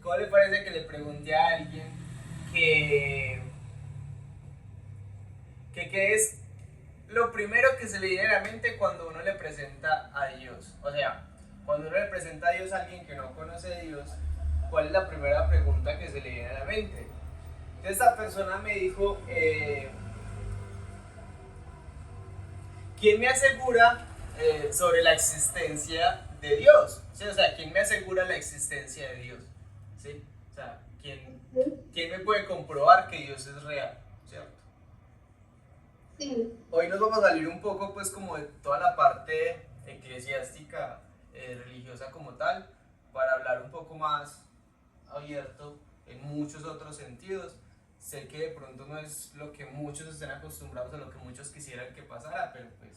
¿Cómo le parece que le pregunte a alguien que, qué es lo primero que se le viene a la mente cuando uno le presenta a Dios? O sea, cuando uno le presenta a Dios a alguien que no conoce a Dios, ¿cuál es la primera pregunta que se le viene a la mente? Entonces esta persona me dijo, ¿quién me asegura sobre la existencia de Dios? ¿Sí? O sea, ¿quién me asegura la existencia de Dios? ¿Sí? O sea, ¿quién me puede comprobar que Dios es real? ¿Cierto? Sí, Hoy nos vamos a salir un poco pues como de toda la parte eclesiástica, religiosa como tal, para hablar un poco más abierto en muchos otros sentidos. Sé que de pronto no es lo que muchos estén acostumbrados, a lo que muchos quisieran que pasara, pero pues,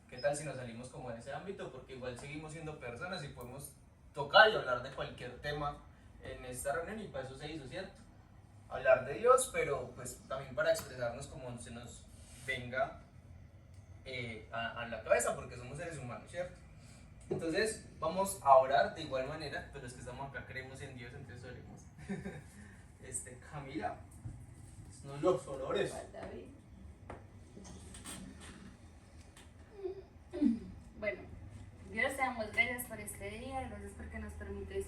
¿qué tal si nos salimos como de ese ámbito? Porque igual seguimos siendo personas y podemos tocar y hablar de cualquier tema en esta reunión, y para eso se hizo, ¿cierto? Hablar de Dios, pero pues también para expresarnos como se nos venga a la cabeza, porque somos seres humanos, ¿cierto? Entonces vamos a orar de igual manera, pero es que estamos acá, creemos en Dios, entonces oremos. Camila, no los honores. Bueno, Dios, te damos gracias por este día, gracias porque nos permites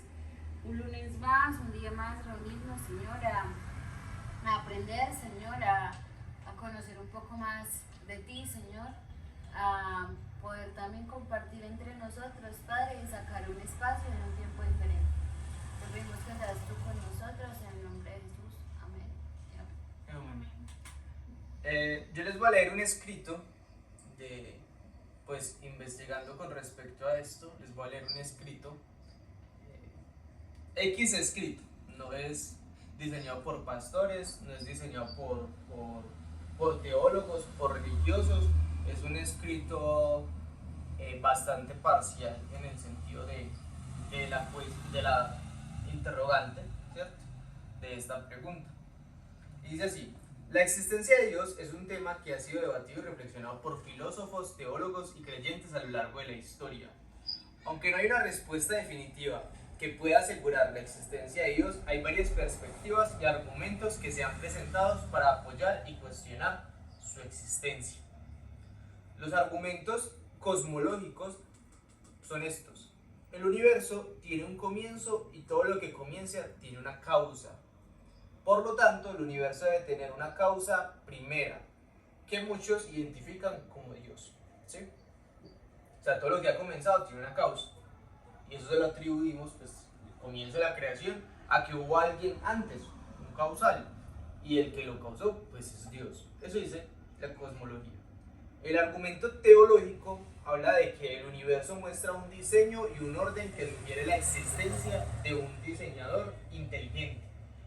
un lunes más, un día más reunirnos, Señor, a aprender, Señor, a conocer un poco más de ti, Señor, a poder también compartir entre nosotros, Padre, y sacar un espacio en un tiempo diferente. Te pedimos que seas tú con nosotros, en el nombre de Jesús. Amén. Amén. Yo les voy a leer un escrito de, pues investigando con respecto a esto, les voy a leer un escrito, X escrito, no es diseñado por pastores, no es diseñado por teólogos, por religiosos, es un escrito bastante parcial en el sentido de la interrogante, ¿cierto? De esta pregunta. Y dice así: la existencia de Dios es un tema que ha sido debatido y reflexionado por filósofos, teólogos y creyentes a lo largo de la historia. Aunque no hay una respuesta definitiva que pueda asegurar la existencia de Dios, hay varias perspectivas y argumentos que se han presentado para apoyar y cuestionar su existencia. Los argumentos cosmológicos son estos: el universo tiene un comienzo y todo lo que comienza tiene una causa. Por lo tanto, el universo debe tener una causa primera, que muchos identifican como Dios. ¿Sí? O sea, todo lo que ha comenzado tiene una causa. Y eso se lo atribuimos, pues, el comienzo de la creación, a que hubo alguien antes, un causal. Y el que lo causó, pues es Dios. Eso dice la cosmología. El argumento teológico habla de que el universo muestra un diseño y un orden que sugiere la existencia de un diseñador inteligente,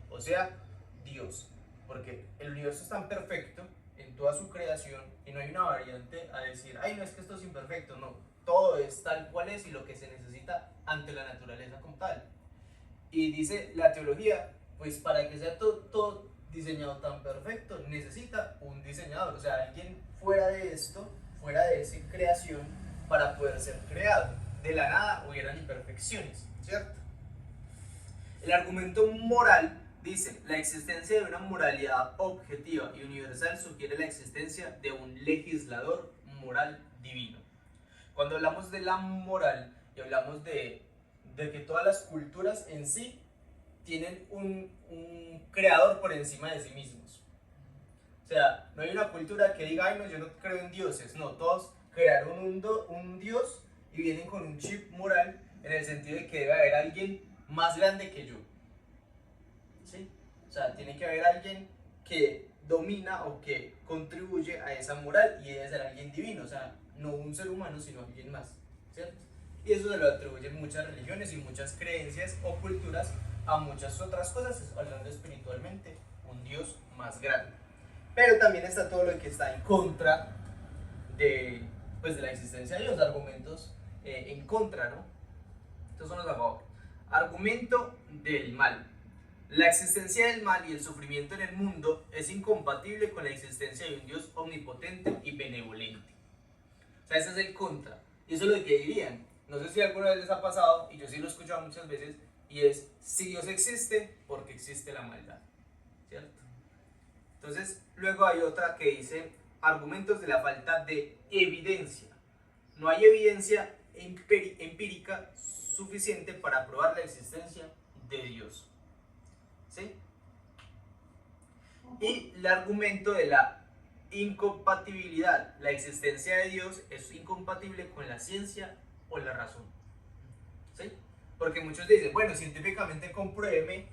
o sea, Dios. Porque el universo es tan perfecto en toda su creación y no hay una variante a decir, ay, no, es que esto es imperfecto, no. Todo es tal cual es y lo que se necesita ante la naturaleza como tal. Y dice la teología, pues para que sea todo diseñado tan perfecto, necesita un diseñador, o sea, alguien fuera de esto, fuera de esa creación, para poder ser creado. De la nada hubieran imperfecciones, ¿cierto? El argumento moral dice: la existencia de una moralidad objetiva y universal sugiere la existencia de un legislador moral divino. Cuando hablamos de la moral y hablamos de que todas las culturas en sí tienen un creador por encima de sí mismos. O sea, no hay una cultura que diga, ay, no, yo no creo en dioses. No, todos crearon un dios y vienen con un chip moral en el sentido de que debe haber alguien más grande que yo. ¿Sí? O sea, tiene que haber alguien que domina o que contribuye a esa moral y debe ser alguien divino. O sea, no un ser humano, sino alguien más. ¿Cierto? Y eso se lo atribuyen muchas religiones y muchas creencias o culturas a muchas otras cosas, hablando espiritualmente, un Dios más grande. Pero también está todo lo que está en contra de, pues, de la existencia de Dios, argumentos en contra, ¿no? Estos son los a favor. Argumento del mal. La existencia del mal y el sufrimiento en el mundo es incompatible con la existencia de un Dios omnipotente y benevolente. O sea, ese es el contra. Y eso es lo que dirían. No sé si alguna vez les ha pasado, y yo sí lo he escuchado muchas veces, y es si Dios existe, porque existe la maldad, ¿cierto? Entonces, luego hay otra que dice argumentos de la falta de evidencia. No hay evidencia empírica suficiente para probar la existencia de Dios, ¿sí? Y el argumento de la incompatibilidad. La existencia de Dios es incompatible con la ciencia o la razón, ¿sí? Porque muchos dicen, bueno, científicamente compruébeme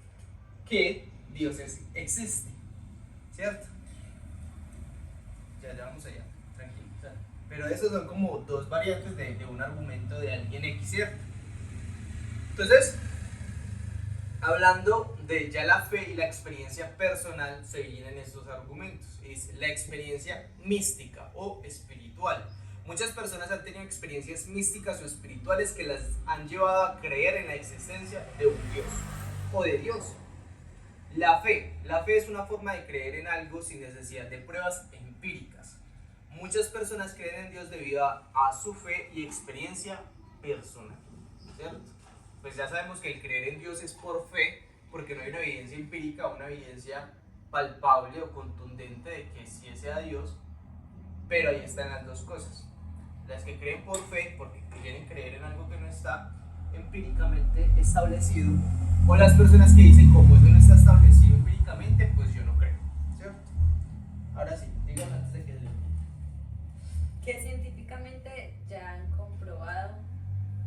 que Dios existe, ¿cierto? Ya vamos allá, tranquilo. Pero esos son como dos variantes de un argumento de alguien X, ¿cierto? Entonces, hablando de ya la fe y la experiencia personal, se vienen estos argumentos. Es la experiencia mística o espiritual. Muchas personas han tenido experiencias místicas o espirituales que las han llevado a creer en la existencia de un Dios o de Dios. La fe es una forma de creer en algo sin necesidad de pruebas empíricas. Muchas personas creen en Dios debido a su fe y experiencia personal, ¿cierto? Pues ya sabemos que el creer en Dios es por fe, porque no hay una evidencia empírica, una evidencia palpable o contundente de que sí sea Dios, pero ahí están las dos cosas. Las que creen por fe, porque quieren creer en algo que no está empíricamente establecido, o las personas que dicen, como eso no está establecido empíricamente, pues yo no creo, ¿cierto? Ahora sí, díganme antes de que Que científicamente ya han comprobado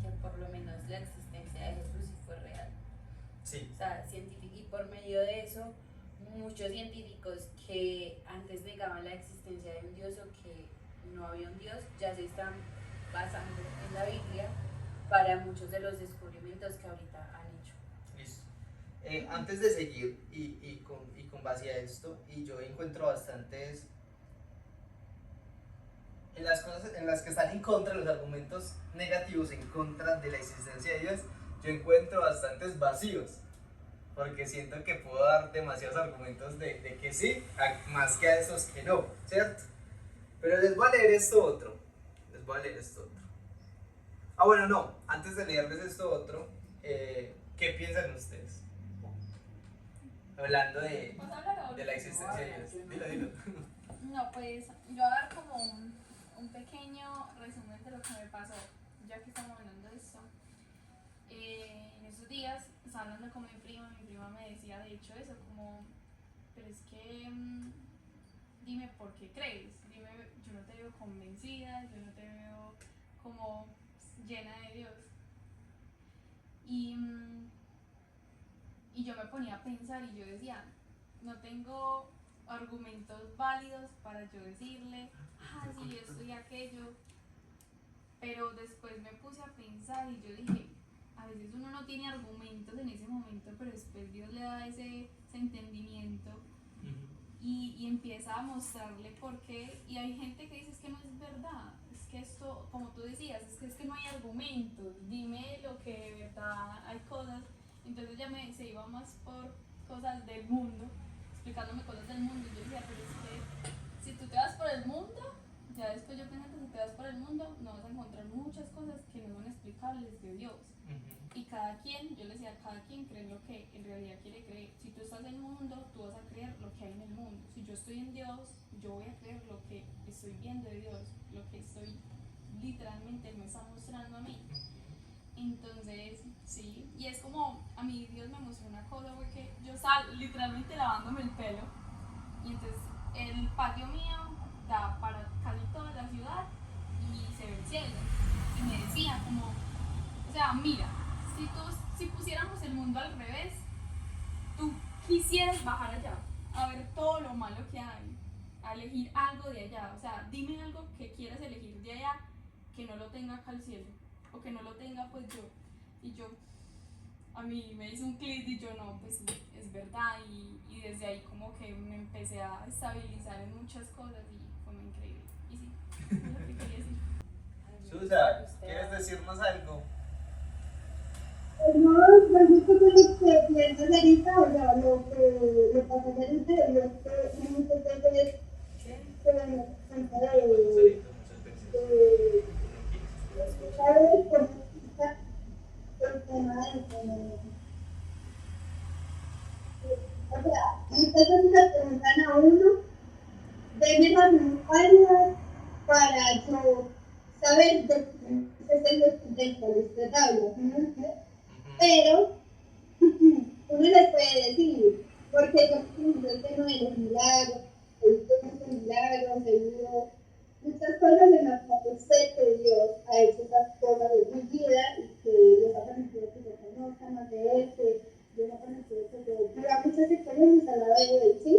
que por lo menos la existencia de Jesús sí fue real. sí. O sea, y por medio de eso, muchos científicos que antes negaban la existencia de un Dios o que no había un Dios, ya se están basando en la Biblia para muchos de los descubrimientos que ahorita han hecho. Listo. Antes de seguir y con base a esto, y yo encuentro bastantes en las cosas en las que están en contra, los argumentos negativos en contra de la existencia de Dios, yo encuentro bastantes vacíos, porque siento que puedo dar demasiados argumentos de que sí, más que a esos que no, ¿cierto? Pero les voy a leer esto otro. Ah, bueno, no, antes de leerles esto otro, ¿qué piensan ustedes? Hablando de la existencia de Dios. Dilo. No, pues yo voy a dar como un pequeño resumen de lo que me pasó, ya que estamos hablando de esto. En esos días estaba hablando con mi prima me decía de hecho eso, como, pero es que dime por qué crees, dime, yo no te veo convencida, yo no te veo como llena de Dios. Y yo me ponía a pensar y yo decía, no tengo argumentos válidos para yo decirle, sí, esto y aquello, pero después me puse a pensar y yo dije, a veces uno no tiene argumentos en ese momento, pero después Dios le da ese entendimiento y empieza a mostrarle por qué, y hay gente que dice, es que no es verdad, es que esto, como tú decías, es que no hay argumentos, dime lo que de verdad hay cosas. Entonces ya se iba más por cosas del mundo, explicándome cosas del mundo, y yo decía, pero es que si tú te vas por el mundo, ya después yo pensé que si te vas por el mundo no vas a encontrar muchas cosas que no son explicables de Dios. Y cada quien, yo le decía, cada quien cree lo que en realidad quiere creer. Si tú estás en el mundo, tú vas a creer lo que hay en el mundo. Si yo estoy en Dios, yo voy a creer lo que estoy viendo de Dios, lo que estoy literalmente me está mostrando a mí. Entonces, sí, y es como, a mí Dios me mostró una cosa, fue que yo estaba literalmente lavándome el pelo, y entonces el patio mío da para casi toda la ciudad y se ve el cielo, y me decía como, o sea, mira, si pusiéramos el mundo al revés, tú quisieras bajar allá, a ver todo lo malo que hay, a elegir algo de allá, o sea, dime algo que quieras elegir de allá que no lo tenga acá al cielo, o que no lo tenga pues yo, y yo, a mí me hizo un clic y yo no, pues sí, es verdad, y desde ahí como que me empecé a estabilizar en muchas cosas y fue muy increíble, y sí, es lo que quería decir. Susa, ¿quieres decirnos algo? No, pues justo con lo que piensas ahorita, o sea, lo que pasa ahorita, lo que muchas veces se me cuenta de escuchar el tema de como muchas veces le preguntan a uno, deme razones válidas para yo saber de qué es el del cual usted habla, ¿sí me entiende? Pero uno les puede decir, porque yo pienso el tema de los milagros, he visto muchos milagros, he visto muchas cosas en las que sé que Dios ha hecho esas cosas en mi vida y que Dios ha permitido que yo conozca más de Él, que Dios ha permitido que yo viva muchas experiencias al lado de Él, ¿sí?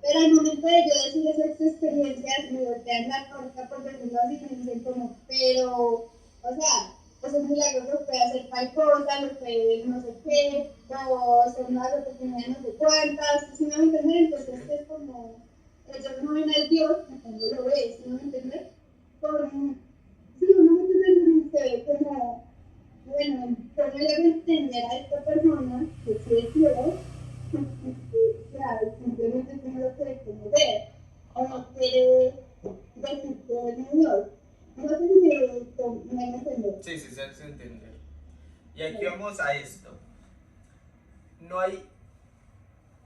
Pero al momento de yo decir esas experiencias, me voltean la torta por decirlo así, me dicen como, pero, o sea, esos milagros los puede hacer tal cosa, los puede no sé qué, o son milagros que tienen no sé cuántas, ¿sí me van a entender? Entonces es como, ellos no ven al Dios cuando lo ves, ¿sí me van a entender? Sí, uno muchas veces se ve como, bueno, ¿cómo le hago entender a esta persona que sí es Dios? Claro, simplemente tú no lo puedes conocer, o no quiere decir que es Dios. No sé si me entiendo. Sí, sí, se hace entender. Y aquí vamos a esto. No hay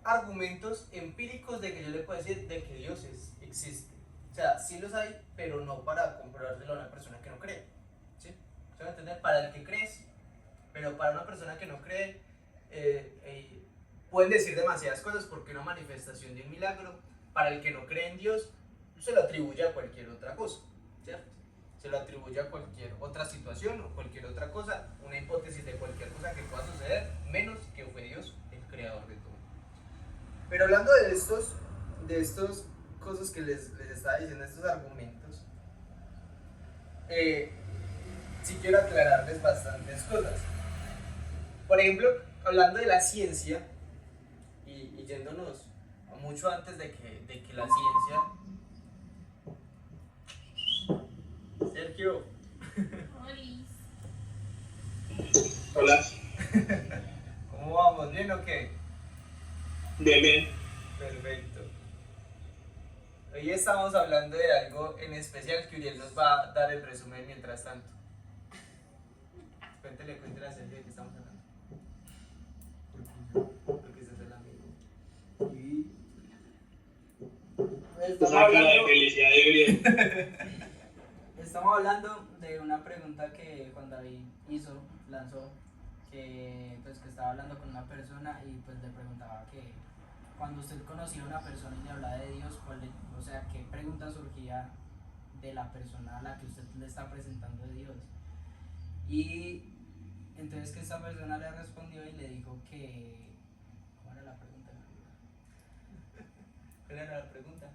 argumentos empíricos de que yo le pueda decir de que Dios existe. O sea, sí los hay, pero no para comprobárselo a una persona que no cree. ¿Sí? ¿Se va a entender? Para el que crees, pero para una persona que no cree, pueden decir demasiadas cosas porque una manifestación de un milagro, para el que no cree en Dios, se lo atribuye a cualquier otra cosa, ¿cierto? Se lo atribuye a cualquier otra situación o cualquier otra cosa, una hipótesis de cualquier cosa que pueda suceder, menos que fue Dios el creador de todo. Pero hablando de estos cosas que les estaba diciendo, estos argumentos, sí quiero aclararles bastantes cosas. Por ejemplo, hablando de la ciencia, y yéndonos mucho antes de que la ciencia... Sergio. Hola. ¿Cómo vamos? ¿Bien o qué? Bien, bien. Perfecto. Hoy estamos hablando de algo en especial que Uriel nos va a dar el resumen mientras tanto. Cuéntele a Sergio de qué estamos hablando. Porque ese es el amigo. Y... Estamos hablando de felicidad de Uriel. Estamos hablando de una pregunta que Juan David lanzó, que pues que estaba hablando con una persona y pues le preguntaba que cuando usted conocía a una persona y le hablaba de Dios, o sea, qué pregunta surgía de la persona a la que usted le está presentando de Dios. Y entonces que esta persona le respondió y le dijo que... ¿Cómo era la pregunta? ¿Cuál era la pregunta?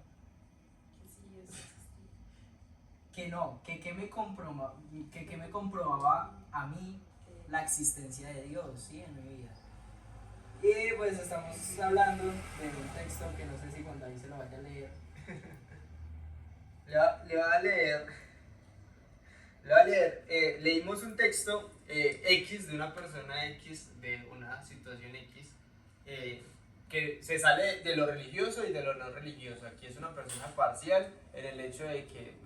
Que no, que me comprobaba a mí la existencia de Dios, ¿sí? En mi vida. Y pues estamos hablando de un texto que no sé si Juan David se lo vaya a leer. Le va a leer. Leímos un texto X de una persona X, de una situación X, que se sale de lo religioso y de lo no religioso. Aquí es una persona parcial en el hecho de que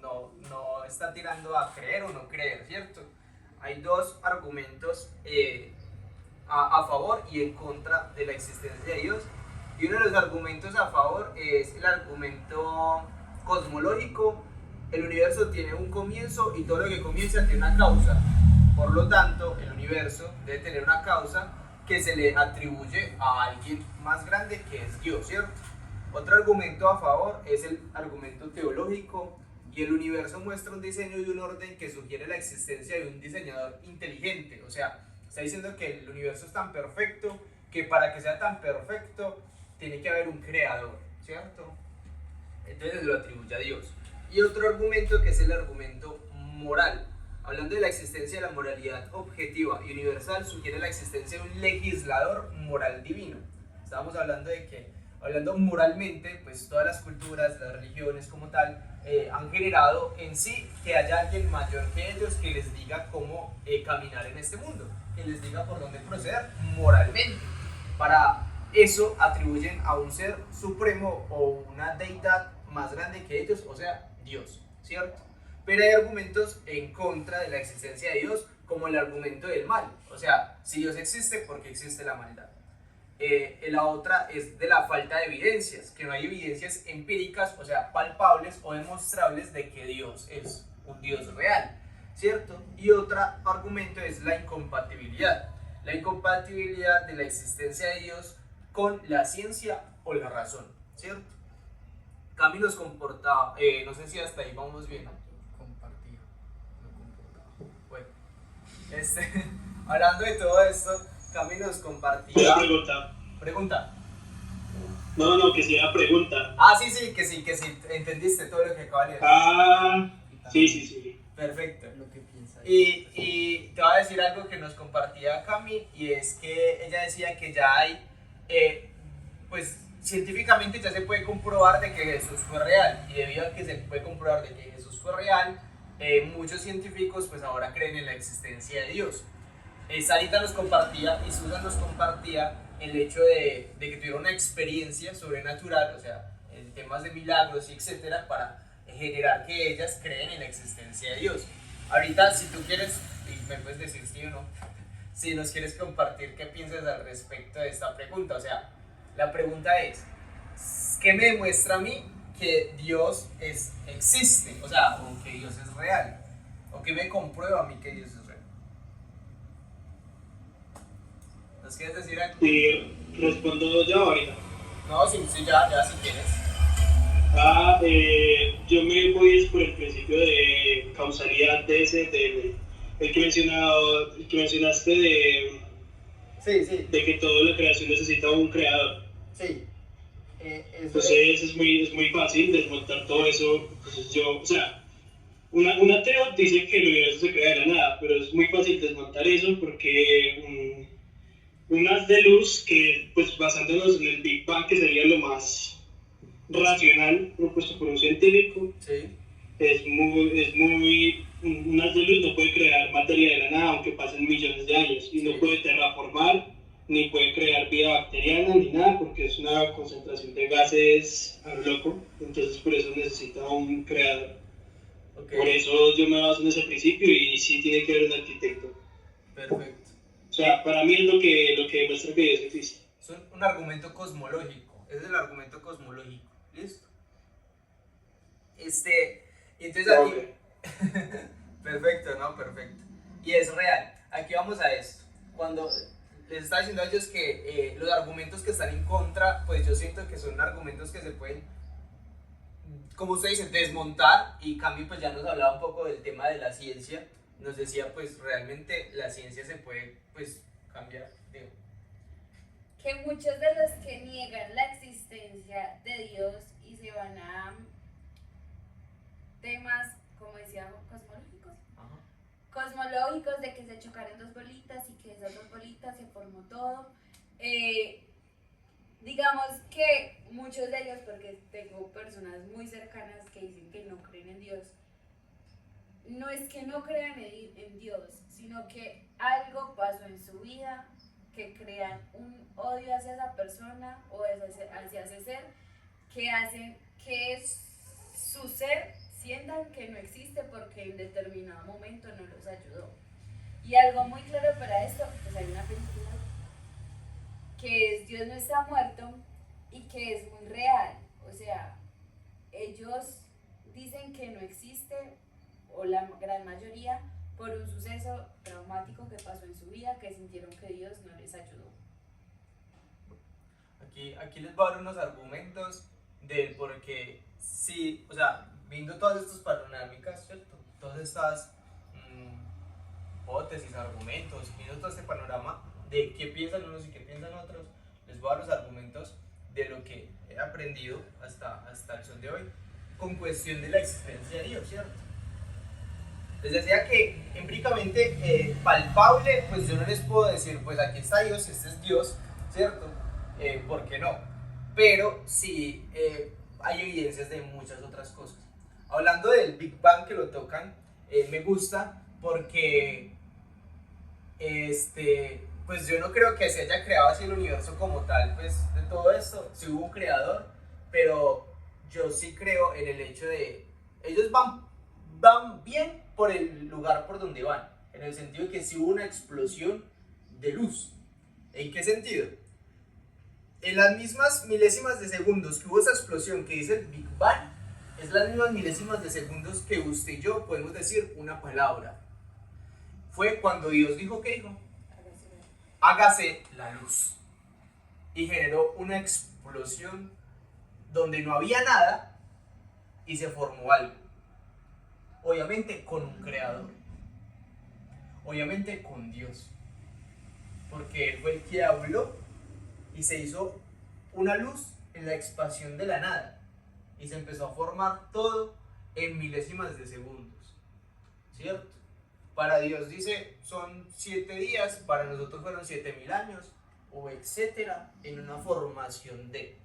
no está tirando a creer o no creer, ¿cierto? Hay dos argumentos a favor y en contra de la existencia de Dios. Y uno de los argumentos a favor es el argumento cosmológico. El universo tiene un comienzo y todo lo que comienza tiene una causa. Por lo tanto, el universo debe tener una causa que se le atribuye a alguien más grande que es Dios, ¿cierto? Otro argumento a favor es el argumento teológico. Y el universo muestra un diseño y un orden que sugiere la existencia de un diseñador inteligente. O sea, está diciendo que el universo es tan perfecto que para que sea tan perfecto tiene que haber un creador, ¿cierto? Entonces lo atribuye a Dios. Y otro argumento que es el argumento moral. Hablando de la existencia de la moralidad objetiva y universal, sugiere la existencia de un legislador moral divino. Estábamos hablando de que, hablando moralmente, pues todas las culturas, las religiones como tal, han generado en sí que haya alguien mayor que ellos que les diga cómo caminar en este mundo, que les diga por dónde proceder moralmente. Para eso atribuyen a un ser supremo o una deidad más grande que ellos, o sea, Dios, ¿cierto? Pero hay argumentos en contra de la existencia de Dios, como el argumento del mal. O sea, si Dios existe, ¿por qué existe la maldad? La otra es de la falta de evidencias, que no hay evidencias empíricas, o sea, palpables o demostrables de que Dios es un Dios real, ¿cierto? Y otro argumento es la incompatibilidad de la existencia de Dios con la ciencia o la razón, ¿cierto? Cami nos comportaba, no sé si hasta ahí vamos bien, ¿no? Compartido, no comportado. Bueno, hablando de todo esto, Cami nos compartía... Una pregunta. Pregunta. No, que sea pregunta. Ah, sí, que sí, entendiste todo lo que acaba de decir. Ah, sí. Perfecto. Lo que piensa Y te voy a decir algo que nos compartía Cami, y es que ella decía que ya hay, pues científicamente ya se puede comprobar de que Jesús fue real, y debido a que se puede comprobar de que Jesús fue real, muchos científicos pues ahora creen en la existencia de Dios. Sarita nos compartía y Susan nos compartía el hecho de que tuvieron una experiencia sobrenatural, o sea, en temas de milagros y etcétera, para generar que ellas creen en la existencia de Dios. Ahorita, si tú quieres, y me puedes decir sí o no, si nos quieres compartir qué piensas al respecto de esta pregunta. O sea, la pregunta es, ¿qué me demuestra a mí que Dios existe? O sea, o que Dios es real. ¿O qué me comprueba a mí que Dios es real? ¿Nos quieres decir algo? Sí, respondo yo ahorita. No, sí, ya, si quieres. Yo me voy por el principio de causalidad de el que mencionaste Sí, de que toda la creación necesita un creador. sí. Entonces es muy fácil desmontar todo eso. Entonces o sea, un ateo dice que el universo se crea de la nada, pero es muy fácil desmontar eso porque un haz de luz que, pues basándonos en el Big Bang, que sería lo más racional propuesto por un científico, Sí. un haz de luz no puede crear materia de la nada, aunque pasen millones de años, y no puede terraformar, ni puede crear vida bacteriana, ni nada, porque es una concentración de gases a lo loco, entonces por eso necesita un creador. Okay. Por eso yo me baso en ese principio, y sí tiene que haber un arquitecto. Perfecto. O sea, para mí es lo que demuestra que Dios existe. Es un argumento cosmológico. Ese es el argumento cosmológico. ¿Listo? Y entonces aquí... Okay. Perfecto, ¿no? Perfecto. Y es real. Aquí vamos a esto. Cuando les estaba diciendo a ellos que los argumentos que están en contra, pues yo siento que son argumentos que se pueden, como ustedes dicen, desmontar. Y Cami pues ya nos hablaba un poco del tema de la ciencia. Nos decía pues realmente la ciencia se puede pues cambiar, digo. Que muchos de los que niegan la existencia de Dios y se van a temas, como decíamos, cosmológicos. Ajá. Cosmológicos, de que se chocaron dos bolitas y que esas dos bolitas se formó todo. Digamos que muchos de ellos, porque tengo personas muy cercanas que dicen que no creen en Dios, no es que no crean en Dios, sino que algo pasó en su vida que crean un odio hacia esa persona o hacia ese ser, que hacen que su ser sientan que no existe porque en determinado momento no los ayudó. Y algo muy claro para esto, pues hay una película que es Dios no está muerto y que es muy real. O sea, ellos dicen que no existe, o la gran mayoría, por un suceso traumático que pasó en su vida, que sintieron que Dios no les ayudó. Aquí les voy a dar unos argumentos del por qué sí, o sea, viendo todas estas panorámicas, ¿cierto? Todas estas hipótesis, argumentos, viendo todo este panorama de qué piensan unos y qué piensan otros, les voy a dar los argumentos de lo que he aprendido hasta el sol de hoy con cuestión de la existencia de Dios, ¿cierto? Les decía que empíricamente palpable, pues yo no les puedo decir, pues aquí está Dios, este es Dios, ¿cierto? ¿Por qué no? Pero sí hay evidencias de muchas otras cosas. Hablando del Big Bang que lo tocan, me gusta porque pues yo no creo que se haya creado así el universo como tal, pues de todo esto, sí hubo un creador, pero yo sí creo en el hecho de, ellos van bien por el lugar por donde van, en el sentido de que sí hubo una explosión de luz. ¿En qué sentido? en las mismas milésimas de segundos que hubo esa explosión que dice el Big Bang, es las mismas milésimas de segundos que usted y yo podemos decir una palabra. Fue cuando Dios dijo, ¿qué dijo? Hágase la luz. Y generó una explosión donde no había nada y se formó algo. Obviamente con un creador. Obviamente con Dios. Porque Él fue el que habló y se hizo una luz en la expansión de la nada. Y se empezó a formar todo en milésimas de segundos. ¿Cierto? Para Dios dice, son 7 días, para nosotros fueron 7.000 años, o etcétera, en una formación de.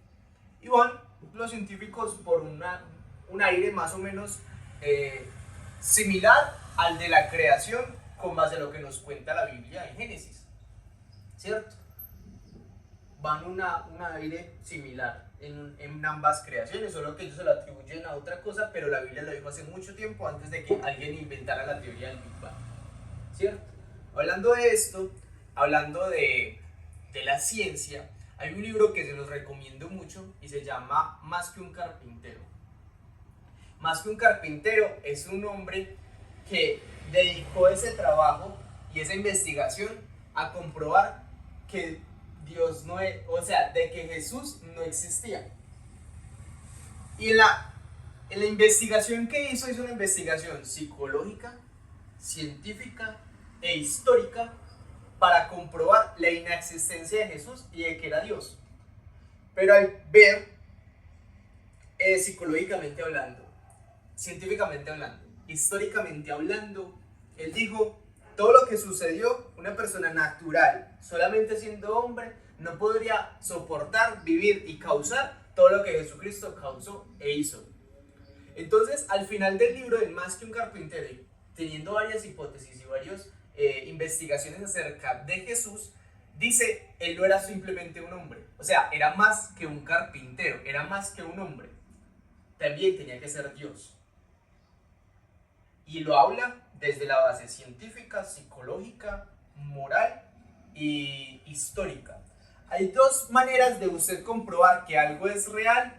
Y van los científicos por un aire más o menos similar al de la creación, con base a lo que nos cuenta la Biblia en Génesis. ¿Cierto? Van un aire similar en ambas creaciones, solo que ellos se lo atribuyen a otra cosa, pero la Biblia lo dijo hace mucho tiempo antes de que alguien inventara la teoría del Big Bang. ¿Cierto? Hablando de esto, hablando de la ciencia, hay un libro que se los recomiendo mucho y se llama Más que un carpintero. Más que un carpintero es un hombre que dedicó ese trabajo y esa investigación a comprobar que Dios no es, o sea, de que Jesús no existía. Y en la investigación que hizo una investigación psicológica, científica e histórica para comprobar la inexistencia de Jesús y de que era Dios. Pero al ver, psicológicamente hablando, científicamente hablando, históricamente hablando, él dijo, todo lo que sucedió, una persona natural, solamente siendo hombre, no podría soportar, vivir y causar todo lo que Jesucristo causó e hizo. Entonces, al final del libro, del Más que un carpintero, teniendo varias hipótesis y varias investigaciones acerca de Jesús, dice, él no era simplemente un hombre, o sea, era más que un carpintero, era más que un hombre, también tenía que ser Dios. Y lo habla desde la base científica, psicológica, moral y histórica. Hay dos maneras de usted comprobar que algo es real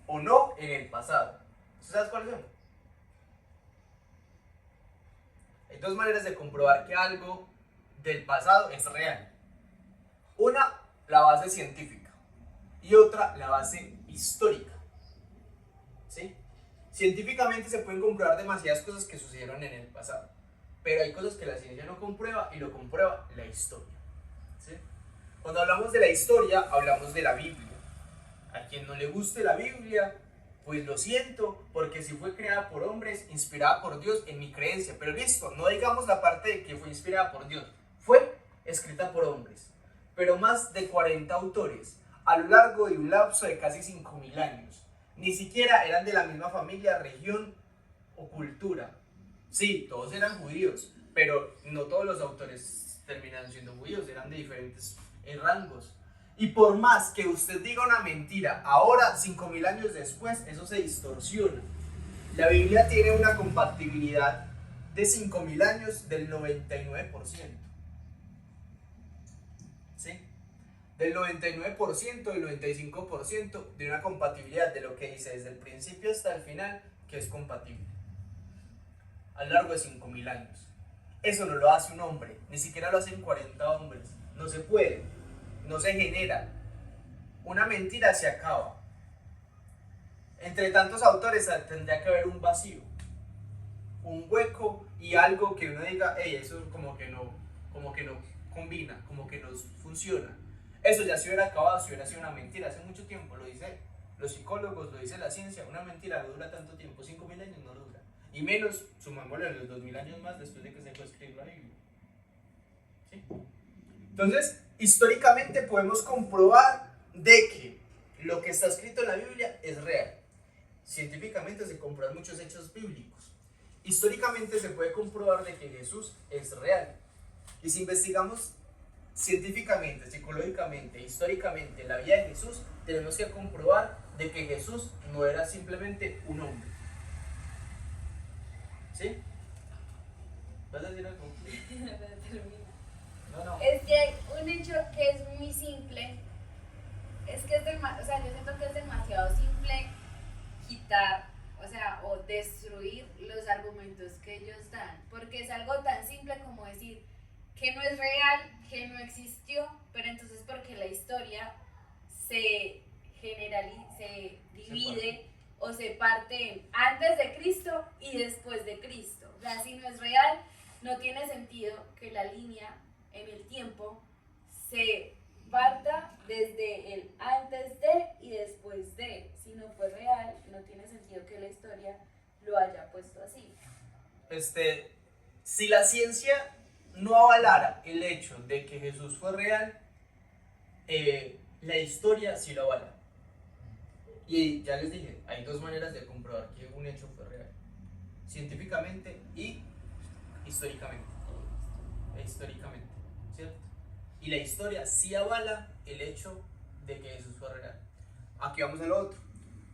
o no en el pasado. ¿Usted sabe cuáles son? Hay dos maneras de comprobar que algo del pasado es real. Una, la base científica, y otra, la base histórica. ¿Sí? Científicamente se pueden comprobar demasiadas cosas que sucedieron en el pasado, pero hay cosas que la ciencia no comprueba y lo comprueba la historia. ¿Sí? Cuando hablamos de la historia, hablamos de la Biblia. A quien no le guste la Biblia, pues lo siento, porque si fue creada por hombres, inspirada por Dios en mi creencia, pero listo, no digamos la parte de que fue inspirada por Dios, fue escrita por hombres, pero más de 40 autores, a lo largo de un lapso de casi 5.000 años, ni siquiera eran de la misma familia, región o cultura. Sí, todos eran judíos, pero no todos los autores terminan siendo judíos, eran de diferentes rangos. Y por más que usted diga una mentira, ahora 5.000 años después, eso se distorsiona. La Biblia tiene una compatibilidad de 5.000 años del 99%. ¿Sí? Del 99%, del 95% de una compatibilidad de lo que dice desde el principio hasta el final, que es compatible. A lo largo de 5.000 años. Eso no lo hace un hombre, ni siquiera lo hacen 40 hombres. No se puede. No se genera. Una mentira se acaba. Entre tantos autores tendría que haber un vacío, un hueco y algo que uno diga, hey, eso como que no combina, como que no funciona. Eso ya se hubiera acabado, si hubiera sido una mentira hace mucho tiempo, lo dicen los psicólogos, lo dice la ciencia, una mentira no dura tanto tiempo, 5.000 años no dura. Y menos, sumámosle los 2.000 años más después de que se fue a escribir la Biblia. ¿Sí? Entonces, históricamente podemos comprobar de que lo que está escrito en la Biblia es real. Científicamente se comprueban muchos hechos bíblicos. Históricamente se puede comprobar de que Jesús es real. Y si investigamos científicamente, psicológicamente, históricamente la vida de Jesús, tenemos que comprobar de que Jesús no era simplemente un hombre. ¿Sí? ¿Vas a decir algo? No. Es que hay un hecho que es muy simple, es que o sea, yo siento que es demasiado simple quitar, o sea, o destruir los argumentos que ellos dan, porque es algo tan simple como decir que no es real, que no existió, pero entonces porque la historia se se divide o se parte en antes de Cristo y después de Cristo. O sea, si no es real, no tiene sentido que la línea en el tiempo se parta desde el antes de y después de. Si no fue real, no tiene sentido que la historia lo haya puesto así. Si la ciencia no avalara el hecho de que Jesús fue real, la historia sí lo avala. Y ya les dije, hay dos maneras de comprobar que un hecho fue real: científicamente y históricamente. ¿Cierto? Y la historia sí avala el hecho de que Jesús fue real. Aquí vamos a lo otro.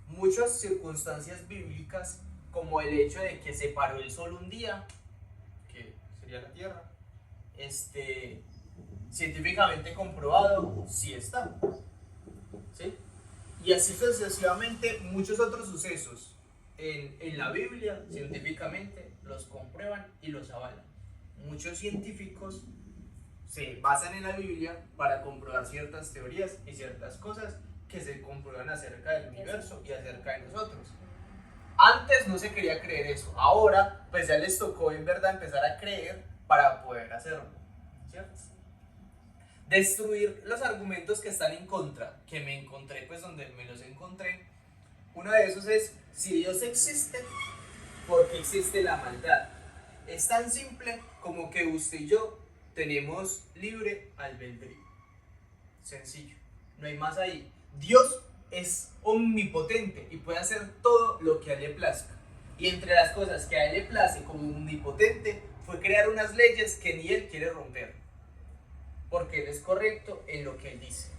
Muchas circunstancias bíblicas, como el hecho de que se paró el sol un día, que sería la Tierra, científicamente comprobado, sí está. ¿Sí? Y así sucesivamente muchos otros sucesos en la Biblia, científicamente, los comprueban y los avalan. Muchos científicos se basan en la Biblia para comprobar ciertas teorías y ciertas cosas que se comprueban acerca del universo y acerca de nosotros. Antes no se quería creer eso, ahora pues ya les tocó en verdad empezar a creer para poder hacerlo, ¿cierto? Destruir los argumentos que están en contra, que me encontré pues donde me los encontré. Uno de esos es: si Dios existe, ¿por qué existe la maldad? Es tan simple como que usted y yo tenemos libre albedrío. Sencillo, no hay más ahí. Dios es omnipotente y puede hacer todo lo que a él le plazca. Y entre las cosas que a él le place como omnipotente fue crear unas leyes que ni él quiere romper, porque él es correcto en lo que él dice.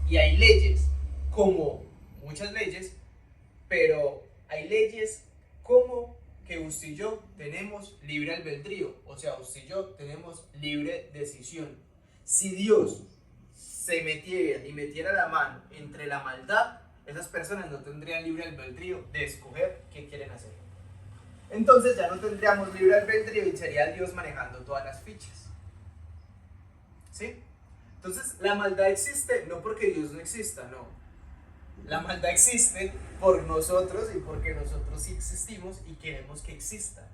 Y hay leyes, como muchas leyes, pero hay leyes como que usted y yo tenemos libre albedrío, o sea, usted y yo tenemos libre decisión. Si Dios se metiera la mano entre la maldad, esas personas no tendrían libre albedrío de escoger qué quieren hacer. Entonces ya no tendríamos libre albedrío y sería Dios manejando todas las fichas. ¿Sí? Entonces la maldad existe no porque Dios no exista, no. La maldad existe por nosotros y porque nosotros sí existimos y queremos que exista.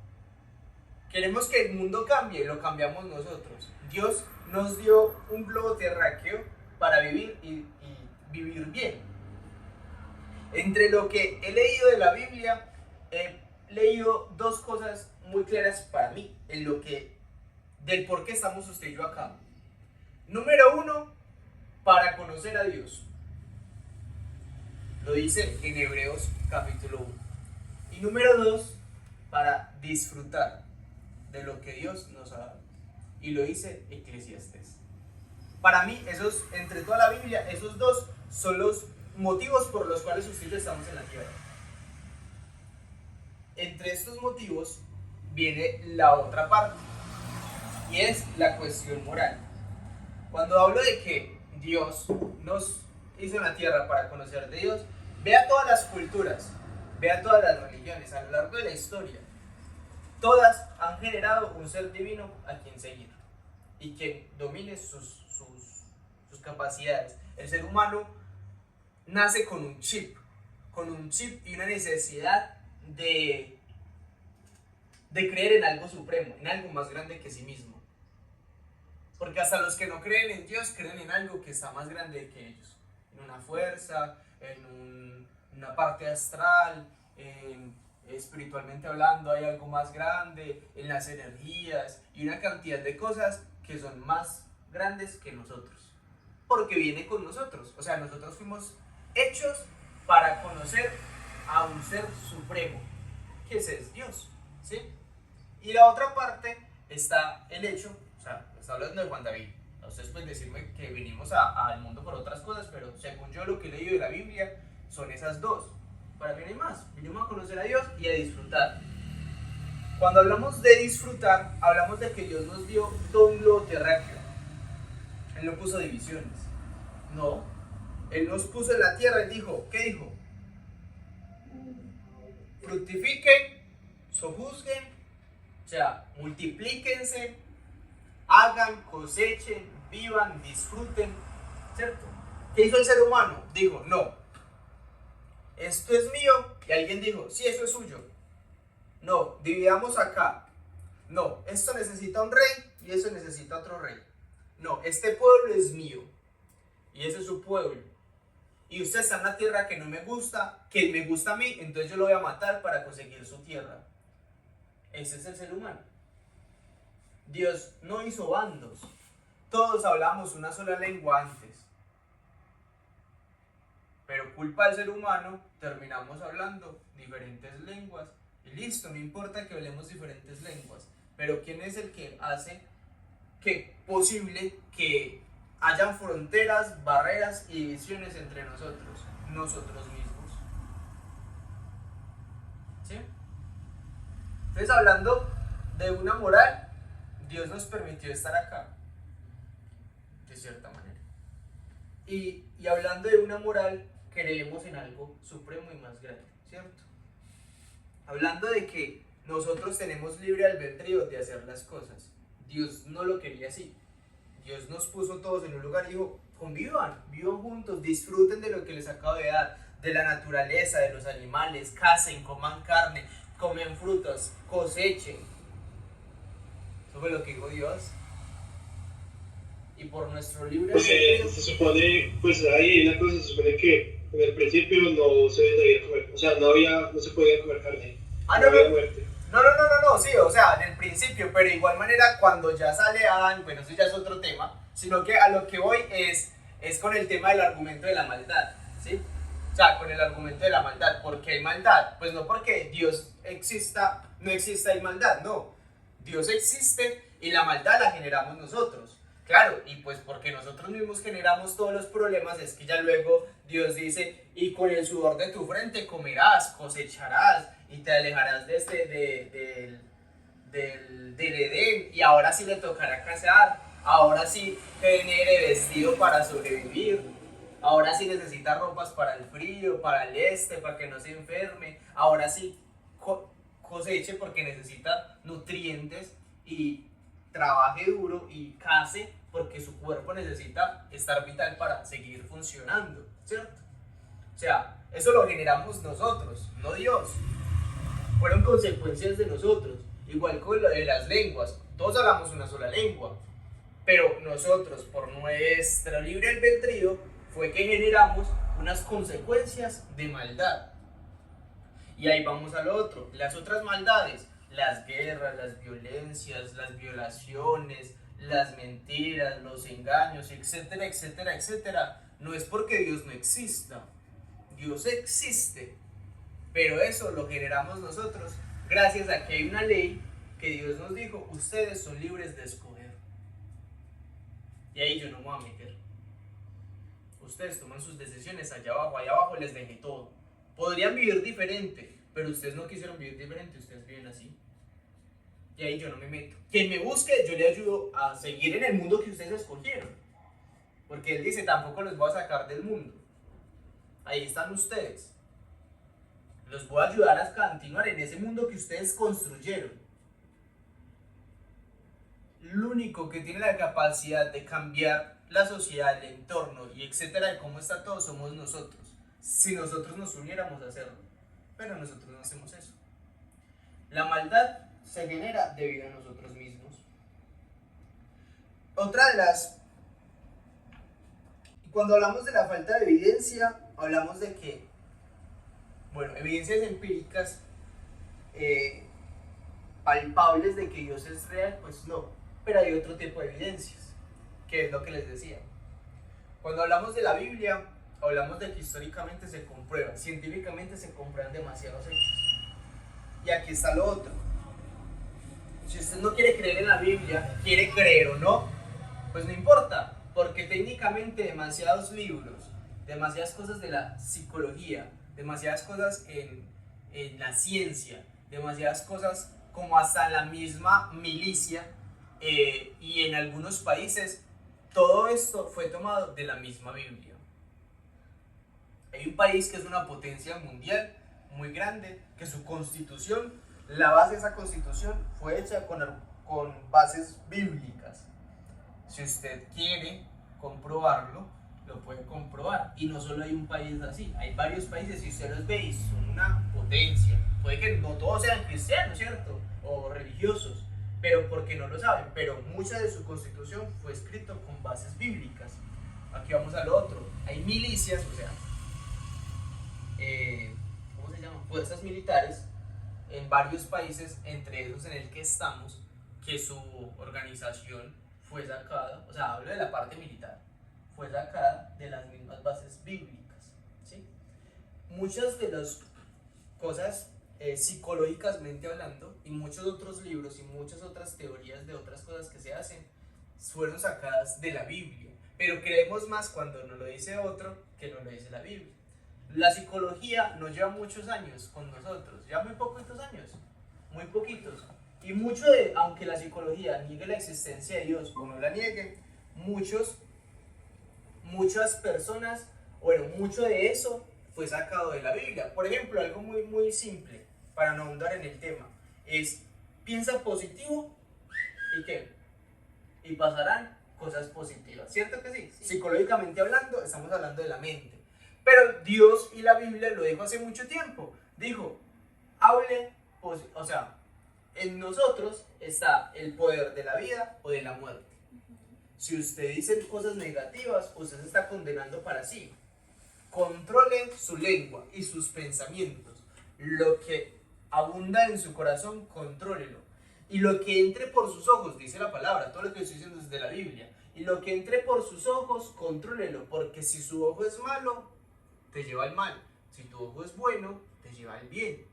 Queremos que el mundo cambie y lo cambiamos nosotros. Dios nos dio un globo terráqueo para vivir y vivir bien. Entre lo que he leído de la Biblia, he leído dos cosas muy claras para mí del por qué estamos usted y yo acá. Número uno, para conocer a Dios. Lo dice en Hebreos capítulo 1. Y número 2, para disfrutar de lo que Dios nos ha dado. Y lo dice Eclesiastés. Para mí, entre toda la Biblia, esos dos son los motivos por los cuales usted y yo estamos en la tierra. Entre estos motivos viene la otra parte, y es la cuestión moral. Cuando hablo de que Dios nos hizo en la tierra para conocer de Dios, vea todas las culturas, vea todas las religiones a lo largo de la historia. Todas han generado un ser divino a quien seguir y que domine sus capacidades. El ser humano nace con un chip y una necesidad de creer en algo supremo, en algo más grande que sí mismo. Porque hasta los que no creen en Dios creen en algo que está más grande que ellos, en una fuerza, en una parte astral, espiritualmente hablando hay algo más grande, en las energías y una cantidad de cosas que son más grandes que nosotros, porque viene con nosotros. O sea, nosotros fuimos hechos para conocer a un ser supremo, que ese es Dios, ¿sí? Y la otra parte está el hecho, o sea, está hablando de Juan David. Ustedes pueden decirme que vinimos al mundo por otras cosas, pero según yo lo que he leído de la Biblia son esas dos. Para mí no hay más. Vinimos a conocer a Dios y a disfrutar. Cuando hablamos de disfrutar, hablamos de que Dios nos dio todo un globo terráqueo. Él no puso divisiones. No. Él nos puso en la tierra y dijo, ¿qué dijo? Fructifiquen, sojuzguen, o sea, multiplíquense, hagan, cosechen, vivan, disfruten, ¿cierto? ¿Qué hizo el ser humano? Dijo, no, esto es mío, y alguien dijo, sí, eso es suyo. No, dividamos acá. No, esto necesita un rey y eso necesita otro rey. No, este pueblo es mío y ese es su pueblo. Y usted está en una tierra que no me gusta, que me gusta a mí, entonces yo lo voy a matar para conseguir su tierra. Ese es el ser humano. Dios no hizo bandos. Todos hablamos una sola lengua antes. Pero culpa del ser humano, terminamos hablando diferentes lenguas. Y listo, no importa que hablemos diferentes lenguas. Pero ¿quién es el que hace que posible que hayan fronteras, barreras y divisiones entre nosotros? Nosotros mismos. ¿Sí? Entonces, hablando de una moral, Dios nos permitió estar acá, de cierta manera. Y hablando de una moral, creemos en algo supremo y más grande, ¿cierto? Hablando de que nosotros tenemos libre albedrío de hacer las cosas. Dios no lo quería así. Dios nos puso todos en un lugar y dijo, convivan, vivan juntos, disfruten de lo que les acabo de dar, de la naturaleza, de los animales, cacen, coman carne, comen frutas, cosechen. Eso fue lo que dijo Dios. Y por nuestro libre albedrío. Se supone, pues ahí hay una cosa, se supone que en el principio no se debía comer, o sea, no se podía comer carne. No había muerte. No, sí, o sea, en el principio, pero de igual manera cuando ya sale Adán, bueno, eso ya es otro tema, sino que a lo que voy es con el tema del argumento de la maldad, ¿sí? O sea, con el argumento de la maldad. ¿Por qué hay maldad? Pues no porque Dios no exista hay maldad, no. Dios existe y la maldad la generamos nosotros. Claro, y pues porque nosotros mismos generamos todos los problemas, es que ya luego Dios dice, y con el sudor de tu frente comerás, cosecharás, y te alejarás del Edén, y ahora sí le tocará cazar, ahora sí genere vestido para sobrevivir, ahora sí necesita ropas para el frío, para el para que no se enferme, ahora sí coseche porque necesita nutrientes y trabaje duro y case porque su cuerpo necesita estar vital para seguir funcionando, ¿cierto? O sea, eso lo generamos nosotros, no Dios. Fueron consecuencias de nosotros, igual con lo de las lenguas. Todos hablamos una sola lengua, pero nosotros, por nuestro libre albedrío, fue que generamos unas consecuencias de maldad. Y ahí vamos a lo otro, las otras maldades, las guerras, las violencias, las violaciones, las mentiras, los engaños, etcétera, etcétera, etcétera. No es porque Dios no exista, Dios existe, pero eso lo generamos nosotros gracias a que hay una ley que Dios nos dijo, ustedes son libres de escoger. Y ahí yo no me voy a meter. Ustedes toman sus decisiones allá abajo les dejé todo. Podrían vivir diferente, pero ustedes no quisieron vivir diferente, ustedes viven así. Y ahí yo no me meto. Quien me busque, yo le ayudo a seguir en el mundo que ustedes escogieron. Porque Él dice, tampoco los voy a sacar del mundo. Ahí están ustedes. Los voy a ayudar a continuar en ese mundo que ustedes construyeron. Lo único que tiene la capacidad de cambiar la sociedad, el entorno y etcétera, de cómo está todo, somos nosotros. Si nosotros nos uniéramos a hacerlo. Pero nosotros no hacemos eso. La maldad se genera debido a nosotros mismos. Otra de las... Cuando hablamos de la falta de evidencia, hablamos de que, bueno, evidencias empíricas palpables de que Dios es real, pues no. Pero hay otro tipo de evidencias, que es lo que les decía. Cuando hablamos de la Biblia, hablamos de que históricamente se comprueba, científicamente se comprueban demasiados hechos. Y aquí está lo otro. Si usted no quiere creer en la Biblia, quiere creer o no, pues no importa, porque técnicamente demasiados libros, demasiadas cosas de la psicología, demasiadas cosas en la ciencia, demasiadas cosas como hasta la misma milicia y en algunos países, todo esto fue tomado de la misma Biblia. Hay un país que es una potencia mundial muy grande, que su constitución, la base de esa constitución fue hecha con bases bíblicas. Si usted quiere comprobarlo, lo puede comprobar. Y no solo hay un país así, hay varios países, si usted los ve, y son una potencia. Puede que no todos sean cristianos, ¿cierto? O religiosos, pero porque no lo saben. Pero mucha de su constitución fue escrito con bases bíblicas. Aquí vamos al otro. Hay milicias, o sea, ¿cómo se llaman? Fuerzas militares en varios países, entre esos en el que estamos, que su organización fue sacada, o sea, hablo de la parte militar, fue sacada de las mismas bases bíblicas, ¿sí? Muchas de las cosas psicológicamente hablando, y muchos otros libros y muchas otras teorías de otras cosas que se hacen, fueron sacadas de la Biblia, pero creemos más cuando nos lo dice otro que nos lo dice la Biblia. La psicología nos lleva muchos años con nosotros, ya muy poquitos años, muy poquitos. Y mucho de, aunque la psicología niegue la existencia de Dios o no la niegue, muchas personas, bueno, mucho de eso fue sacado de la Biblia. Por ejemplo, algo muy, muy simple, para no ahondar en el tema, es piensa positivo y ¿qué? Y pasarán cosas positivas, ¿cierto que sí? Psicológicamente hablando, estamos hablando de la mente. Pero Dios y la Biblia lo dijo hace mucho tiempo. Dijo, hable, o sea, en nosotros está el poder de la vida o de la muerte. Si usted dice cosas negativas, usted se está condenando para sí. Controle su lengua y sus pensamientos. Lo que abunda en su corazón, contrólelo. Y lo que entre por sus ojos, dice la palabra, todo lo que estoy diciendo es de la Biblia. Y lo que entre por sus ojos, contrólelo. Porque si su ojo es malo, te lleva al mal. Si tu ojo es bueno, te lleva al bien.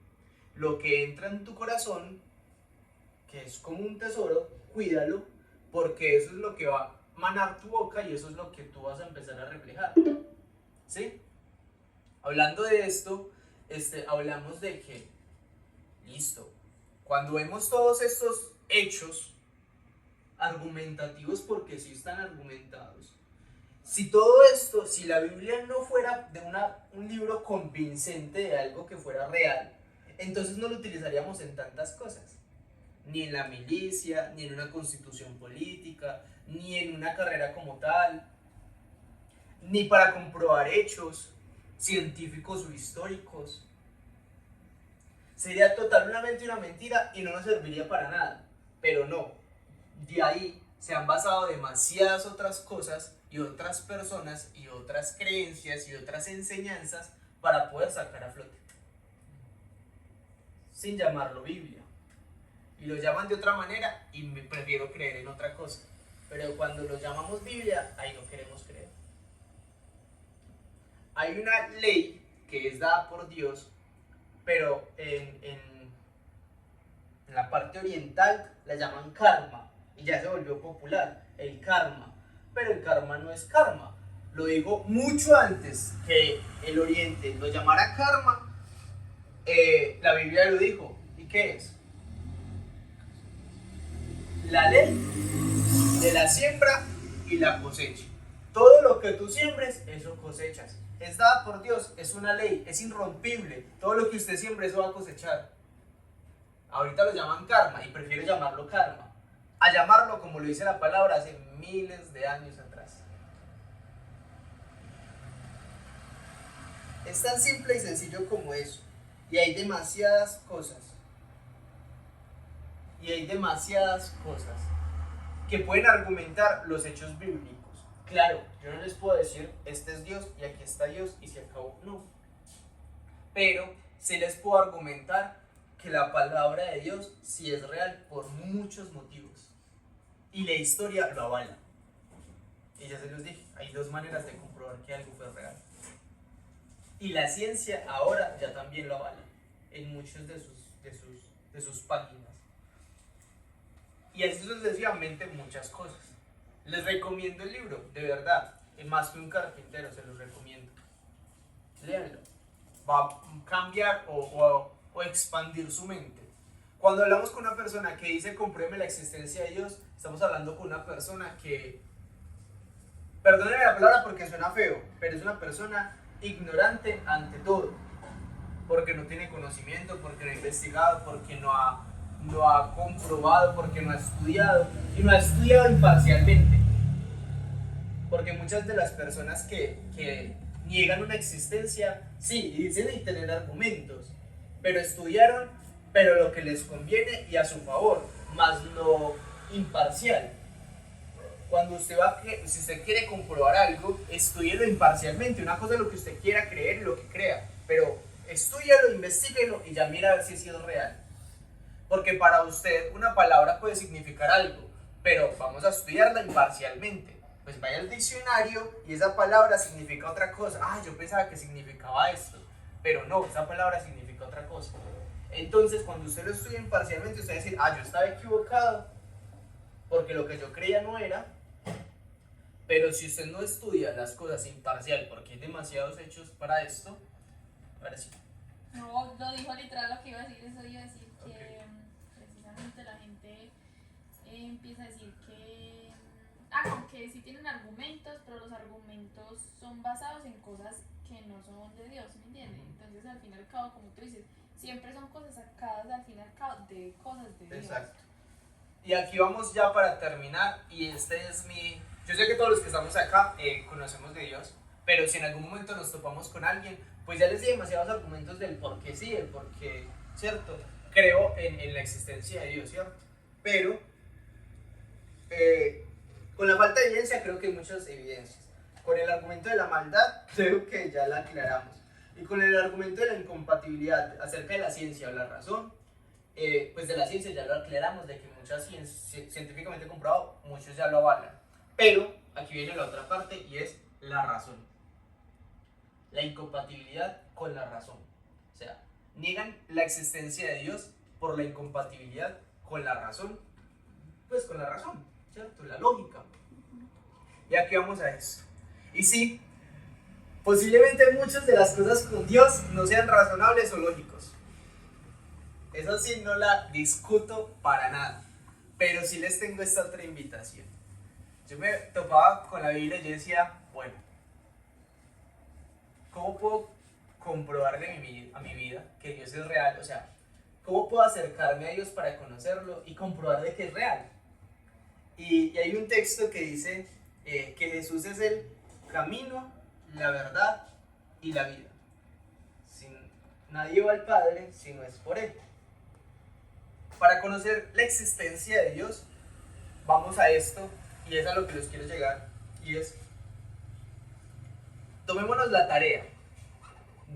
Lo que entra en tu corazón, que es como un tesoro, cuídalo, porque eso es lo que va a manar tu boca y eso es lo que tú vas a empezar a reflejar. ¿Sí? Hablando de esto, hablamos de que, listo, cuando vemos todos estos hechos argumentativos, porque sí están argumentados, si todo esto, si la Biblia no fuera de un libro convincente de algo que fuera real, entonces no lo utilizaríamos en tantas cosas. Ni en la milicia, ni en una constitución política, ni en una carrera como tal, ni para comprobar hechos científicos o históricos. Sería totalmente una mentira y no nos serviría para nada. Pero no, de ahí se han basado demasiadas otras cosas y otras personas y otras creencias y otras enseñanzas para poder sacar a flote, sin llamarlo Biblia. Y lo llaman de otra manera y me prefiero creer en otra cosa. Pero cuando lo llamamos Biblia, ahí no queremos creer. Hay una ley que es dada por Dios, pero en la parte oriental la llaman karma y ya se volvió popular, el karma. Pero el karma no es karma. Lo digo mucho antes que el oriente lo llamara karma. La Biblia lo dijo. ¿Y qué es? La ley de la siembra y la cosecha. Todo lo que tú siembres, eso cosechas. Es dada por Dios, es una ley, es irrompible. Todo lo que usted siembre, eso va a cosechar. Ahorita lo llaman karma y prefiero llamarlo karma a llamarlo como lo dice la palabra hace miles de años atrás. Es tan simple y sencillo como eso. Y hay demasiadas cosas. Que pueden argumentar los hechos bíblicos. Claro, yo no les puedo decir, este es Dios y aquí está Dios y se acabó. No. Pero sí les puedo argumentar que la palabra de Dios sí es real por muchos motivos. Y la historia lo avala. Y ya se los dije, hay dos maneras de comprobar que algo fue real. Y la ciencia ahora ya también lo avala en muchos de sus páginas. Y así sucesivamente muchas cosas. Les recomiendo el libro, de verdad. Más que un carpintero, se los recomiendo. Léanlo. Va a cambiar o expandir su mente. Cuando hablamos con una persona que dice compruebe la existencia de Dios, estamos hablando con una persona que, perdónenme la palabra porque suena feo, pero es una persona ignorante ante todo, porque no tiene conocimiento, porque no ha investigado, porque no ha comprobado, porque no ha estudiado, y no ha estudiado imparcialmente. Porque muchas de las personas que niegan una existencia, sí, dicen tener argumentos, pero estudiaron, pero lo que les conviene y a su favor, más no imparcial. Cuando si usted quiere comprobar algo, estúdielo imparcialmente. Una cosa es lo que usted quiera creer y lo que crea, pero estúdialo, investíguelo y ya mira a ver si es real. Porque para usted una palabra puede significar algo, pero vamos a estudiarla imparcialmente. Pues vaya al diccionario y esa palabra significa otra cosa. Ah, yo pensaba que significaba esto, pero no, esa palabra significa otra cosa. Entonces, cuando usted lo estudia imparcialmente, usted va a decir, ah, yo estaba equivocado, porque lo que yo creía no era. Pero si usted no estudia las cosas imparcial, porque hay demasiados hechos para esto, ahora sí. No, lo dijo literal lo que iba a decir, eso iba a decir que Okay. precisamente la gente empieza a decir que, como que sí tienen argumentos, pero los argumentos son basados en cosas que no son de Dios, ¿me entiendes? Entonces al fin y al cabo, como tú dices, siempre son cosas sacadas al fin y al cabo de cosas de Dios. Exacto. Y aquí vamos ya para terminar, y este es mi... Yo sé que todos los que estamos acá conocemos de Dios, pero si en algún momento nos topamos con alguien, pues ya les di demasiados argumentos del por qué sí, el por qué, ¿cierto? Creo en la existencia de Dios, ¿cierto? Pero con la falta de evidencia creo que hay muchas evidencias. Con el argumento de la maldad creo que ya la aclaramos. Y con el argumento de la incompatibilidad acerca de la ciencia o la razón, pues de la ciencia ya lo aclaramos, de que muchas científicamente comprobado, muchos ya lo avalan. Pero aquí viene la otra parte y es la razón. La incompatibilidad con la razón. O sea, niegan la existencia de Dios por la incompatibilidad con la razón. Pues con la razón, ¿cierto? La lógica. Y aquí vamos a eso. Y sí, posiblemente muchas de las cosas con Dios no sean razonables o lógicos. Eso sí, no la discuto para nada. Pero sí les tengo esta otra invitación. Yo me topaba con la Biblia y yo decía, bueno, ¿cómo puedo comprobarle a mi vida que Dios es real? O sea, ¿cómo puedo acercarme a Dios para conocerlo y comprobar de que es real? Y hay un texto que dice que Jesús es el camino, la verdad y la vida. Nadie va al Padre si no es por Él. Para conocer la existencia de Dios, vamos a esto, y es a lo que les quiero llegar, y es, tomémonos la tarea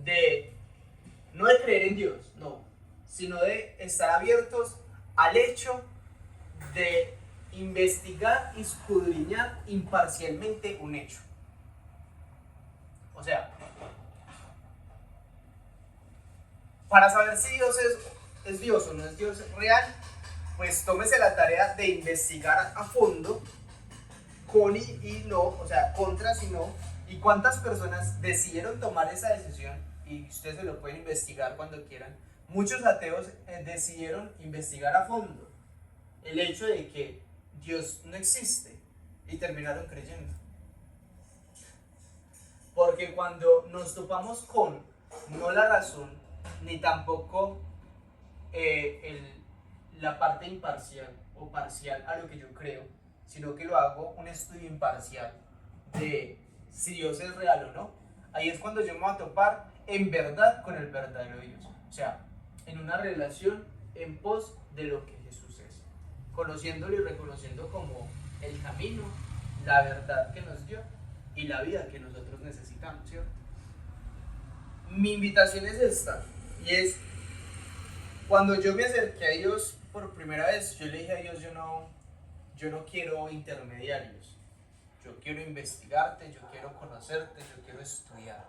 de, no de creer en Dios, no, sino de estar abiertos al hecho de investigar y escudriñar imparcialmente un hecho. O sea, para saber si Dios es Dios o no es Dios real, pues tómese la tarea de investigar a fondo con y no, o sea, contras y no, y cuántas personas decidieron tomar esa decisión, y ustedes se lo pueden investigar cuando quieran. Muchos ateos decidieron investigar a fondo el hecho de que Dios no existe y terminaron creyendo. Porque cuando nos topamos con no la razón, ni tampoco la parte imparcial o parcial a lo que yo creo, sino que lo hago un estudio imparcial de si Dios es real o no, ahí es cuando yo me voy a topar en verdad con el verdadero Dios. O sea, en una relación en pos de lo que Jesús es, conociéndolo y reconociendo como el camino, la verdad que nos dio y la vida que nosotros necesitamos, ¿cierto? Mi invitación es esta, y es, cuando yo me acerqué a Dios por primera vez, yo le dije a Dios, yo no quiero intermediarios, yo quiero investigarte, yo quiero conocerte, yo quiero estudiar.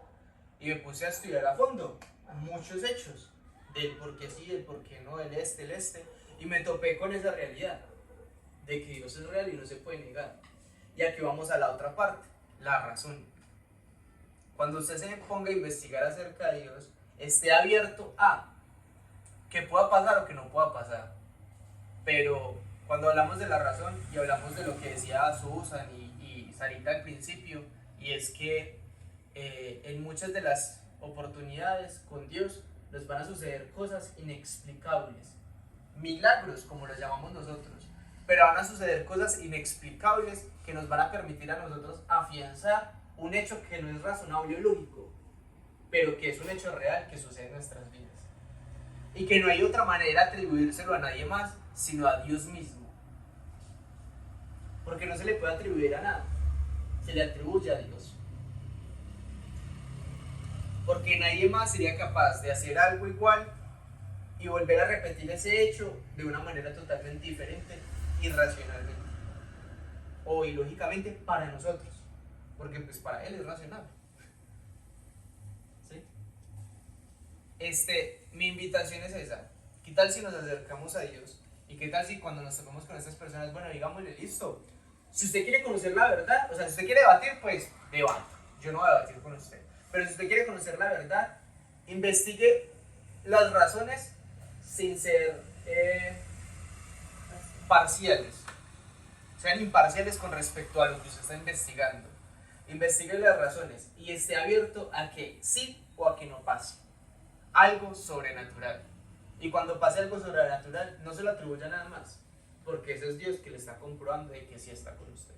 Y me puse a estudiar a fondo muchos hechos, del por qué sí, del por qué no, del este, y me topé con esa realidad, de que Dios es real y no se puede negar. Y aquí vamos a la otra parte, la razón. Cuando usted se ponga a investigar acerca de Dios, esté abierto a que pueda pasar o que no pueda pasar. Pero cuando hablamos de la razón y hablamos de lo que decía Susan y Sarita al principio, y es que en muchas de las oportunidades con Dios nos van a suceder cosas inexplicables, milagros como los llamamos nosotros, pero van a suceder cosas inexplicables que nos van a permitir a nosotros afianzar un hecho que no es razonable o lógico, pero que es un hecho real que sucede en nuestras vidas y que no hay otra manera de atribuírselo a nadie más sino a Dios mismo, porque no se le puede atribuir a nada, se le atribuye a Dios, porque nadie más sería capaz de hacer algo igual y volver a repetir ese hecho de una manera totalmente diferente, irracionalmente o ilógicamente para nosotros, porque pues para él es racional. ¿Sí? Mi invitación es esa. ¿Qué tal si nos acercamos a Dios? ¿Y qué tal si cuando nos topamos con estas personas, bueno, digámosle, listo, si usted quiere conocer la verdad, o sea, si usted quiere debatir, pues debate, yo no voy a debatir con usted, pero si usted quiere conocer la verdad, investigue las razones sin ser parciales, sean imparciales con respecto a lo que usted está investigando. Investigue las razones y esté abierto a que sí o a que no pase algo sobrenatural. Y cuando pase algo sobrenatural, no se lo atribuya nada más, porque ese es Dios que le está comprobando de que sí está con usted.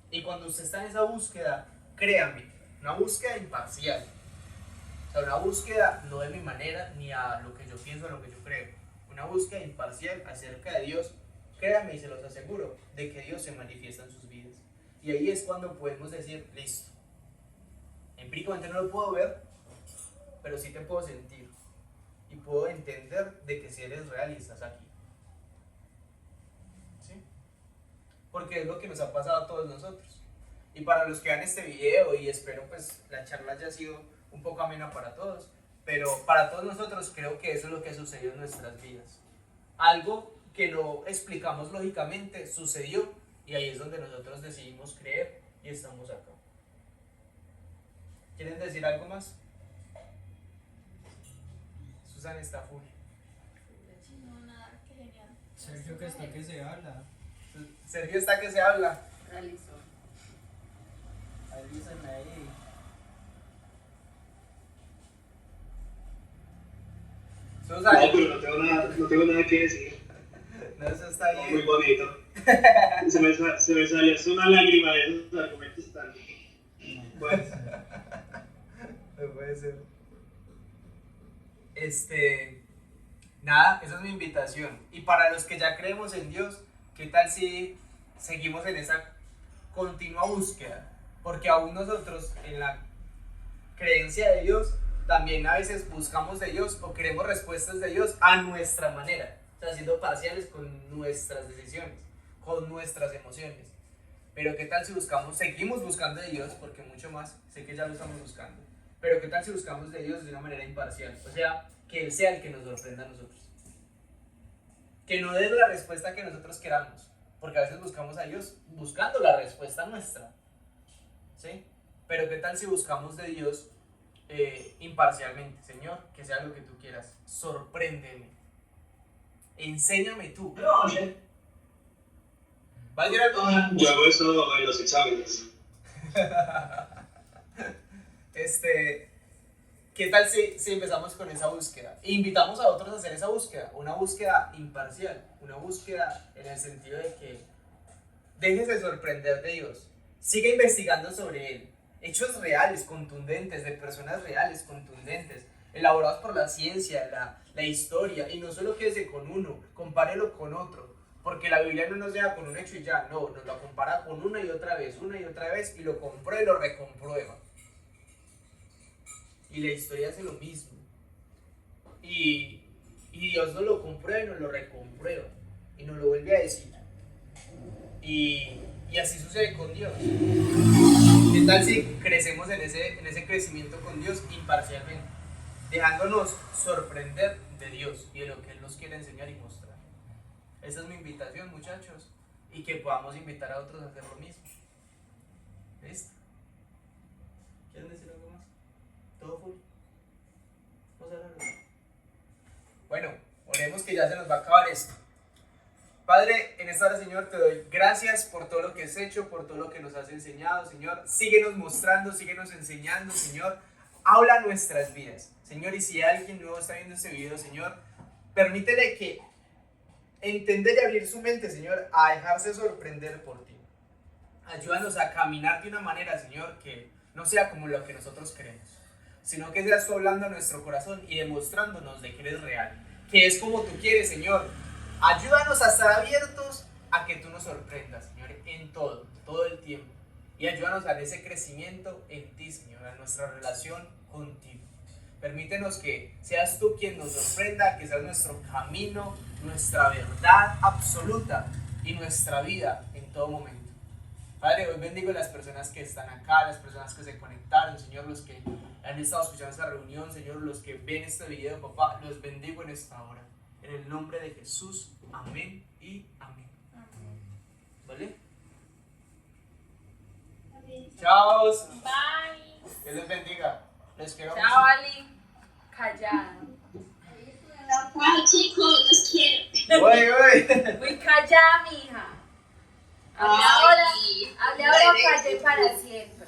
Y cuando usted está en esa búsqueda, créame, una búsqueda imparcial, o sea, una búsqueda no de mi manera ni a lo que yo pienso, a lo que yo creo, una búsqueda imparcial acerca de Dios, créame y se los aseguro de que Dios se manifiesta en sus vidas. Y ahí es cuando podemos decir, listo, empíricamente no lo puedo ver, pero sí te puedo sentir y puedo entender de que si eres real y estás aquí. ¿Sí? Porque es lo que nos ha pasado a todos nosotros. Y para los que vean este video, y espero pues la charla haya sido un poco amena para todos, pero para todos nosotros creo que eso es lo que sucedió en nuestras vidas. Algo que no explicamos lógicamente sucedió, y ahí es donde nosotros decidimos creer y estamos acá. ¿Quieren decir algo más? Susana está full. No, nada, qué genial. Sergio, que está que se habla. Sergio está que se habla. Realizó. Avísenme ahí. Susana. No, pero no tengo nada que decir. No, eso está bien. Muy bonito. Se me salió hasta una lágrima de esos argumentos tan. Bueno. No puede ser. Nada, esa es mi invitación. Y para los que ya creemos en Dios, ¿qué tal si seguimos en esa continua búsqueda? Porque aún nosotros en la creencia de Dios también a veces buscamos de Dios o queremos respuestas de Dios a nuestra manera, o sea, siendo parciales con nuestras decisiones, con nuestras emociones. Pero qué tal si seguimos buscando de Dios, porque mucho más, sé que ya lo estamos buscando, pero qué tal si buscamos de Dios de una manera imparcial, o sea, que Él sea el que nos sorprenda a nosotros, que no dé la respuesta que nosotros queramos, porque a veces buscamos a Dios buscando la respuesta nuestra, ¿sí? Pero qué tal si buscamos de Dios imparcialmente, Señor, que sea lo que tú quieras, sorpréndeme, enséñame tú. ¿Va a decir algo? Yo hago eso en los exámenes. ¿Qué tal si empezamos con esa búsqueda? E invitamos a otros a hacer esa búsqueda, una búsqueda imparcial, una búsqueda en el sentido de que déjese sorprender de Dios, siga investigando sobre Él, hechos reales, contundentes, de personas reales, contundentes, elaborados por la ciencia, la historia, y no solo quédese con uno, compárelo con otro, porque la Biblia no nos deja con un hecho y ya, no, nos lo compara con una y otra vez, y lo comprueba y lo recomprueba. Y la historia hace lo mismo. Y Dios nos lo comprueba y nos lo recomprueba. Y nos lo vuelve a decir. Y así sucede con Dios. ¿Qué tal si crecemos en ese crecimiento con Dios imparcialmente? Dejándonos sorprender de Dios y de lo que Él nos quiere enseñar y mostrar. Esa es mi invitación, muchachos. Y que podamos invitar a otros a hacer lo mismo. ¿Listo? ¿Quieren decir algo más? ¿Todo full? Bueno, oremos que ya se nos va a acabar esto. Padre, en esta hora, Señor, te doy gracias por todo lo que has hecho, por todo lo que nos has enseñado, Señor. Síguenos mostrando, síguenos enseñando, Señor. Habla nuestras vidas, Señor. Y si alguien nuevo está viendo este video, Señor, permítele que entender y abrir su mente, Señor, a dejarse sorprender por ti. Ayúdanos a caminar de una manera, Señor, que no sea como lo que nosotros queremos, sino que seas tú hablando a nuestro corazón y demostrándonos de que eres real, que es como tú quieres, Señor. Ayúdanos a estar abiertos a que tú nos sorprendas, Señor, en todo el tiempo. Y ayúdanos a ese crecimiento en ti, Señor, a nuestra relación contigo. Permítenos que seas tú quien nos sorprenda, que seas nuestro camino, nuestra verdad absoluta y nuestra vida en todo momento. Padre, hoy bendigo a las personas que están acá, las personas que se conectaron, Señor, los que han estado escuchando esta reunión, Señor, los que ven este video, papá, los bendigo en esta hora. En el nombre de Jesús, amén y amén. ¿Vale? Chao. Bye. Dios les bendiga. Les quiero Chao, mucho. Ali. Callada. Chao, chicos, los quiero. Uy. Muy callada, mija. Hable Ay, ahora o callé para siempre.